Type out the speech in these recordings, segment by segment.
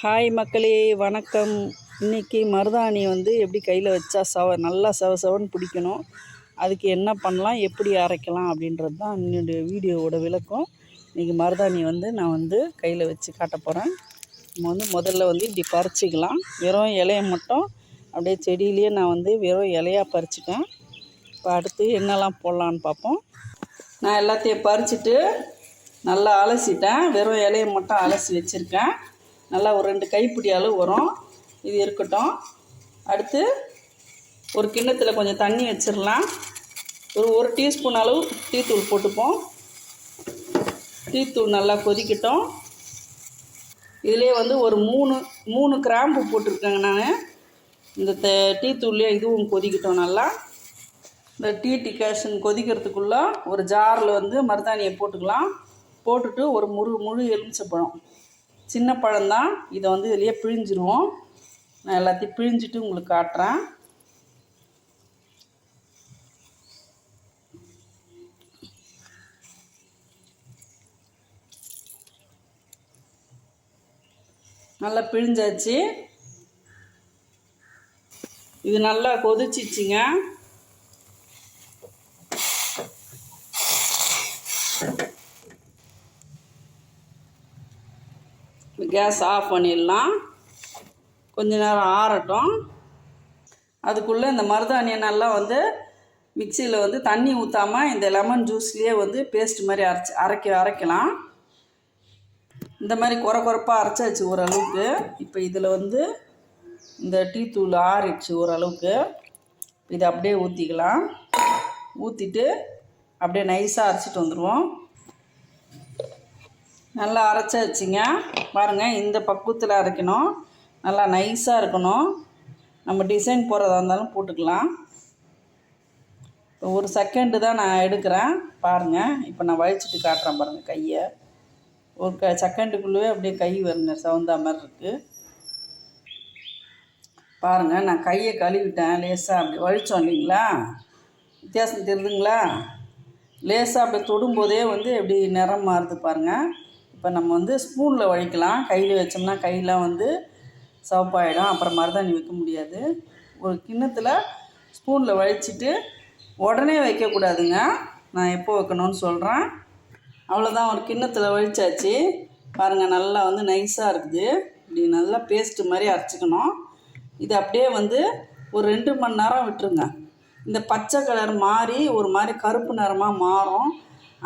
Hi மக்களே, வணக்கம். இன்றைக்கி மருதாணி எப்படி கையில் வச்சா நல்லா சவன்னு பிடிக்கணும். அதுக்கு என்ன பண்ணலாம், எப்படி அரைக்கலாம் அப்படின்றது தான் என்னுடைய வீடியோவோட விளக்கம். இன்றைக்கி மருதாணி நான் கையில் வச்சு காட்ட போகிறேன். நம்ம முதல்ல இப்படி பறிச்சிக்கலாம். வெறும் இலையை மட்டும் அப்படியே செடியிலேயே நான் வெறும் இலையாக பறிச்சிட்டேன். இப்போ அடுத்து என்னெல்லாம் போடலான்னு பார்ப்போம். நான் எல்லாத்தையும் பறிச்சுட்டு நல்லா அலசிட்டேன். வெறும் இலையை மட்டும் அலசி வச்சுருக்கேன். நல்லா ஒரு 2 கைப்பிடி அளவு வரும். இது இருக்கட்டும். அடுத்து ஒரு கிண்ணத்தில் கொஞ்சம் தண்ணி வச்சிடலாம். ஒரு டீஸ்பூன் அளவு டீத்தூள் போட்டுப்போம். டீத்தூள் நல்லா கொதிக்கட்டும். இதிலே ஒரு 3 கிராம்பு போட்டிருக்கேங்க நான். இந்த டீத்தூள்லேயே இதுவும் கொதிக்கட்டும் நல்லா. இந்த டிகாஷன் கொதிக்கிறதுக்குள்ளே ஒரு ஜாரில் மருதாணியை போட்டுக்கலாம். போட்டுட்டு ஒரு முழு எலுமிச்சைப்பழம், சின்ன பழம்தான், இதை இதுலேயே பிழிஞ்சிருவோம். நான் எல்லாத்தையும் பிழிஞ்சிட்டு உங்களுக்கு காட்டுறேன். நல்லா பிழிஞ்சாச்சு. இது நல்லா கொதிச்சிச்சுங்க. கேஸ் ஆஃப் பண்ணிடலாம். கொஞ்ச நேரம் ஆறட்டும். அதுக்குள்ளே இந்த மருதாணியை நல்லா மிக்சியில் தண்ணி ஊற்றாமல் இந்த லெமன் ஜூஸ்லேயே பேஸ்ட் மாதிரி அரைக்கலாம். இந்த மாதிரி குறப்பாக அரைச்சாச்சு ஓரளவுக்கு. இப்போ இதில் இந்த டீத்தூள் ஆறிடுச்சு ஓரளவுக்கு. இதை அப்படியே ஊற்றிக்கலாம். ஊற்றிட்டு அப்படியே நைஸாக அரைச்சிட்டு வந்துடுவோம். நல்லா அரைச்சாச்சுங்க. பாருங்கள், இந்த பக்குவத்தில் அரைக்கணும். நல்லா நைஸாக இருக்கணும். நம்ம டிசைன் போடுறதா இருந்தாலும் போட்டுக்கலாம். இப்போ ஒரு செகண்டு தான் நான் எடுக்கிறேன். பாருங்கள், இப்போ நான் வழிச்சிட்டு காட்டுறேன். பாருங்கள், கையை ஒரு செகண்டுக்குள்ளே அப்படியே கை வருங்க, சவுந்தா மாதிரி இருக்குது. பாருங்கள், நான் கையை கழுவிட்டேன். லேசாக அப்படி வழித்தோம் இல்லைங்களா, வித்தியாசம் தெரியுதுங்களா? லேசாக அப்படி தொடும்போதே எப்படி நிறம் மாறுது பாருங்கள். இப்போ நம்ம ஸ்பூனில் வழிக்கலாம். கையில் வச்சோம்னா கையெலாம் சிவப்பாயிடும். அப்புறம் மருதாணி வைக்க முடியாது. ஒரு கிண்ணத்தில் ஸ்பூனில் வழிச்சிட்டு உடனே வைக்கக்கூடாதுங்க. நான் எப்போ வைக்கணும்னு சொல்கிறேன். அவ்வளோதான், ஒரு கிண்ணத்தில் வழிச்சாச்சு. பாருங்கள், நல்லா நைஸாக இருக்குது. இப்படி நல்லா பேஸ்ட்டு மாதிரி அரைச்சிக்கணும். இது அப்படியே ஒரு 2 மணி நேரம் விட்டுருங்க. இந்த பச்சை கலர் மாறி ஒரு மாதிரி கருப்பு நிறமாக மாறும்.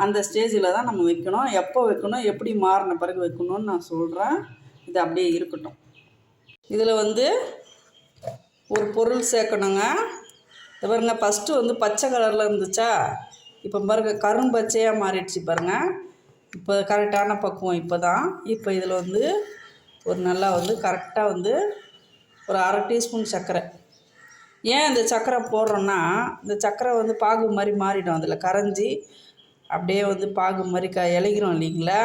அந்த ஸ்டேஜில் தான் நம்ம வைக்கணும். எப்போ வைக்கணும், எப்படி மாறின பிறகு வைக்கணும்னு நான் சொல்கிறேன். இது அப்படியே இருக்கட்டும். இதில் ஒரு பொருள் சேர்க்கணுங்க. இது பாருங்க, ஃபஸ்ட்டு பச்சை கலரில் இருந்துச்சா, இப்போ பாருங்க கரும்பச்சையாக மாறிடுச்சு பாருங்கள். இப்போ கரெக்டான பக்குவம் இப்போ தான். இப்போ இதில் ஒரு நல்லா கரெக்டாக ஒரு 1/2 டீஸ்பூன் சர்க்கரை. ஏன் இந்த சர்க்கரை போடுறோன்னா, இந்த சர்க்கரை பாகு மாதிரி மாறிடும். அதில் கரைஞ்சி அப்படியே பாகு மாதிரி இலகிறோம் இல்லைங்களா.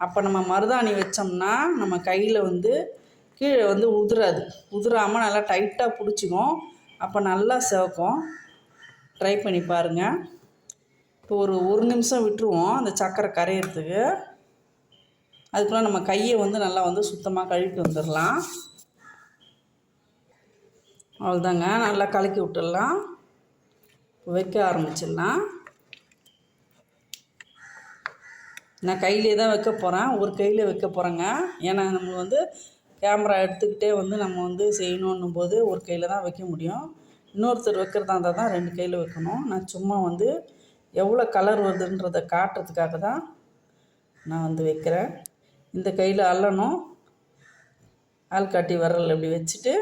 அப்போ நம்ம மருதாணி வச்சோம்னா நம்ம கையில் கீழே உதிராமல் நல்லா டைட்டாக பிடிச்சிக்கும். அப்போ நல்லா சிவக்கும். ட்ரை பண்ணி பாருங்கள். இப்போ ஒரு நிமிஷம் விட்டுருவோம் அந்த சர்க்கரை கரையிறதுக்கு. அதுக்குள்ளே நம்ம கையை நல்லா சுத்தமாக கழுவிட்டு வந்துடலாம். அவ்வளோதாங்க, நல்லா கலக்கி விட்டுடலாம். வைக்க ஆரம்பிச்சிடலாம். நான் கையிலே தான் வைக்க போகிறேன். ஒரு கையில் வைக்க போகிறேங்க. ஏன்னா நம்ம கேமரா எடுத்துக்கிட்டே நம்ம செய்யணுன்னும் போது ஒரு கையில் தான் வைக்க முடியும். இன்னொருத்தர் வைக்கிறதா இருந்தால் தான் 2 கையில் வைக்கணும். நான் சும்மா எவ்வளோ கலர் வருதுன்றதை காட்டுறதுக்காக தான் நான் வைக்கிறேன். இந்த கையில் அள்ளணும். ஆள்காட்டி விரல் இப்படி வச்சுட்டு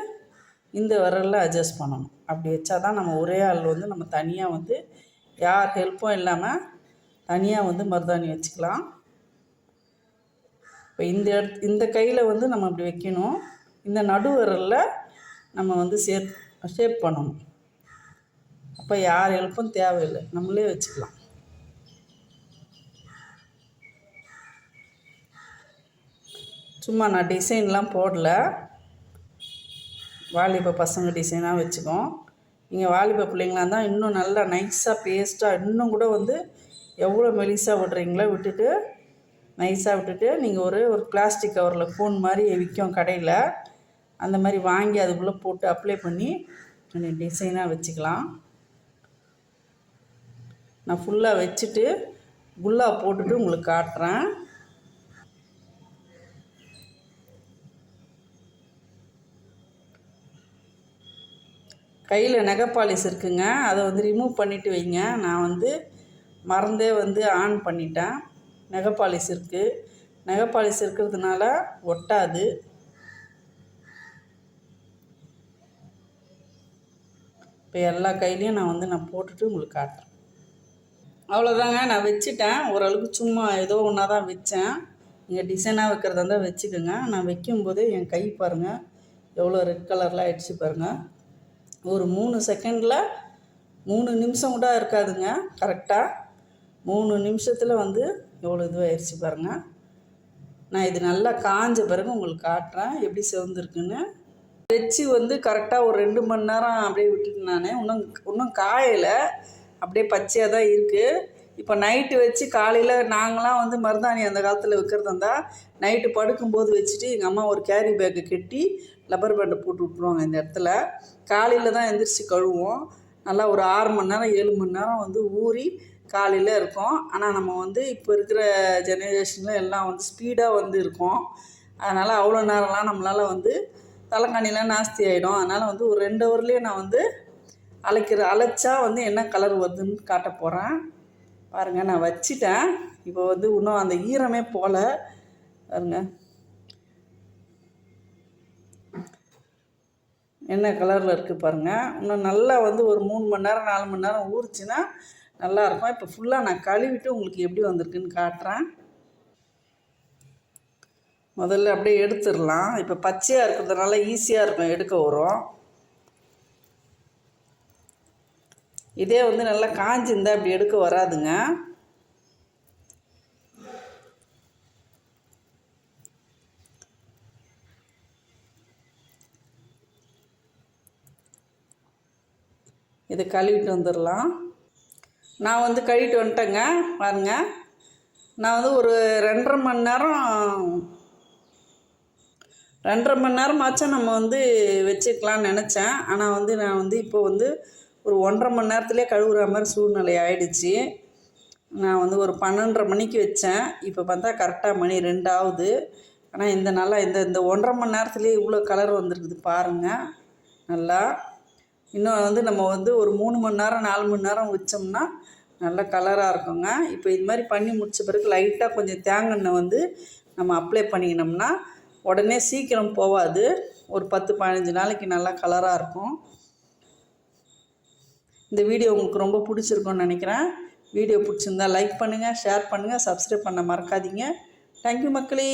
இந்த விரலில் அட்ஜஸ்ட் பண்ணணும். அப்படி வச்சா தான் நம்ம ஒரே ஆள் நம்ம தனியாக யார் ஹெல்ப்பும் இல்லாமல் தனியாக மருதாணி வச்சுக்கலாம். இப்போ இந்த கையில் நம்ம அப்படி வைக்கணும். இந்த நடு விரலில் நம்ம ஷேப் பண்ணணும். அப்போ யார் ஹெல்ப்பும் தேவையில்லை, நம்மளே வச்சுக்கலாம். சும்மா நான் டிசைன்லாம் போடல. வாலிப பசங்க டிசைனாக வச்சுக்கோம். நீங்கள் வாலிப பிள்ளைங்களாக இருந்தால் இன்னும் நல்லா நைஸாக பேஸ்ட்டாக இன்னும் கூட எவ்வளோ மெலிசாக விடுறீங்களோ விட்டுட்டு நைஸாக விட்டுட்டு நீங்கள் ஒரு பிளாஸ்டிக் கவரில் கோன் மாதிரி விற்கும் கடையில், அந்த மாதிரி வாங்கி அதுக்குள்ளே போட்டு அப்ளை பண்ணி டிசைனாக வச்சுக்கலாம். நான் ஃபுல்லாக வச்சுட்டு குல்லா போட்டுட்டு உங்களுக்கு காட்டுறேன். கையில் நகை பாலிஷ் இருக்குங்க, அதை வந்து ரிமூவ் பண்ணிவிட்டு வைங்க. நான் வந்து மறந்தே வந்து ஆன் பண்ணிட்டேன். நகை பாலிஷ் இருக்குது, நகை பாலிஷ் இருக்கிறதுனால ஒட்டாது. இப்போ எல்லா கையிலையும் நான் போட்டுட்டு உங்களுக்கு காட்டுறேன். அவ்வளோதாங்க, நான் வச்சுட்டேன். ஓரளவுக்கு சும்மா ஏதோ ஒன்றா தான் வச்சேன். நீங்கள் டிசைனாக வைக்கிறதா இருந்தால் வச்சுக்கோங்க. நான் வைக்கும்போதே என் கை பாருங்கள் எவ்வளோ ரெட் கலரில் ஆகிடுச்சு பாருங்கள். ஒரு 3 செகண்டில் 3 நிமிஷம் கூட இருக்காதுங்க, கரெக்டாக 3 நிமிஷத்தில் வந்து எவ்வளோ இதுவாகிடுச்சு பாருங்கள். நான் இது நல்லா காஞ்ச பிறகு உங்களுக்கு காட்டுறேன் எப்படி செவந்துருக்குன்னு. வச்சு வந்து கரெக்டாக ஒரு 2 மணி நேரம் அப்படியே விட்டுட்டு நான் இன்னும் காயலை, அப்படியே பச்சையாக தான் இருக்குது. இப்போ நைட்டு வச்சு காலையில் நாங்களாம் வந்து மருதாணி அந்த காலத்தில் வைக்கிறதா இருந்தால் நைட்டு படுக்கும்போது வச்சுட்டு எங்கள் அம்மா ஒரு கேரி பேக்கை கட்டி லப்பர் பேண்டை போட்டு விட்ருவாங்க இந்த இடத்துல. காலையில் தான் எந்திரிச்சு கழுவோம். நல்லா ஒரு 6 மணி நேரம் 7 மணி நேரம் வந்து ஊறி காலையில் இருக்கும். ஆனால் நம்ம வந்து இப்போ இருக்கிற ஜெனரேஷனில் எல்லாம் வந்து ஸ்பீடாக வந்து இருக்கும். அதனால் அவ்வளோ நேரம்லாம் நம்மளால் வந்து தலைக்காணிலாம் நாஸ்தி ஆகிடும். அதனால் வந்து ஒரு 2 ஹவர்லேயே நான் வந்து அழைச்சா வந்து என்ன கலர் வருதுன்னு காட்ட போகிறேன் பாருங்கள். நான் வச்சிட்டேன். இப்போ வந்து இன்னும் அந்த ஈரமே போகல பாருங்க, என்ன கலரில் இருக்குது பாருங்கள். இன்னும் நல்லா வந்து ஒரு 3 மணி நேரம் 4 மணி நேரம் ஊறிச்சின்னா நல்லாயிருக்கும். இப்போ ஃபுல்லாக நான் கழுவிட்டு உங்களுக்கு எப்படி வந்திருக்குன்னு காட்டுறேன். முதல்ல அப்படியே எடுத்துடலாம். இப்போ பச்சையாக இருக்கிறதுனால ஈஸியாக இருக்கும், எடுக்க வரும். இதே வந்து நல்லா காஞ்சிருந்தால் அப்படி எடுக்க வராதுங்க. இதை கழுவிட்டு வந்துடலாம். நான் வந்து கழுவிட்டு வந்துட்டேங்க பாருங்கள். நான் வந்து ஒரு 2.5 மணி நேரமாச்சும் நம்ம வந்து வச்சுக்கலான்னு நினச்சேன். ஆனால் வந்து நான் வந்து இப்போ வந்து ஒரு 1.5 மணி நேரத்துலேயே கழுவுற மாதிரி சூழ்நிலை ஆகிடுச்சு. நான் வந்து ஒரு 12:30 மணிக்கு வச்சேன். இப்போ பார்த்தா கரெக்டாக மணி 2 ஆகுது. ஆனால் இந்த 1.5 மணி நேரத்துலேயே இவ்வளோ கலர் வந்துருக்குது பாருங்கள். நல்லா இன்னும் வந்து நம்ம வந்து ஒரு 3 மணி நேரம் 4 மணி நேரம் வச்சோம்னா நல்ல கலராக இருக்குங்க. இப்போ இது மாதிரி பண்ணி முடித்த பிறகு லைட்டாக கொஞ்சம் தேங்காய் எண்ணெய் வந்து நம்ம அப்ளை பண்ணிக்கினோம்னா உடனே சீக்கிரம் போகாது. ஒரு 10-15 நாளைக்கு நல்லா கலராக இருக்கும். இந்த வீடியோ உங்களுக்கு ரொம்ப பிடிச்சிருக்குன்னு நினைக்கிறேன். வீடியோ பிடிச்சிருந்தா லைக் பண்ணுங்கள், ஷேர் பண்ணுங்கள், சப்ஸ்கிரைப் பண்ண மறக்காதீங்க. தேங்க்யூ மக்களே.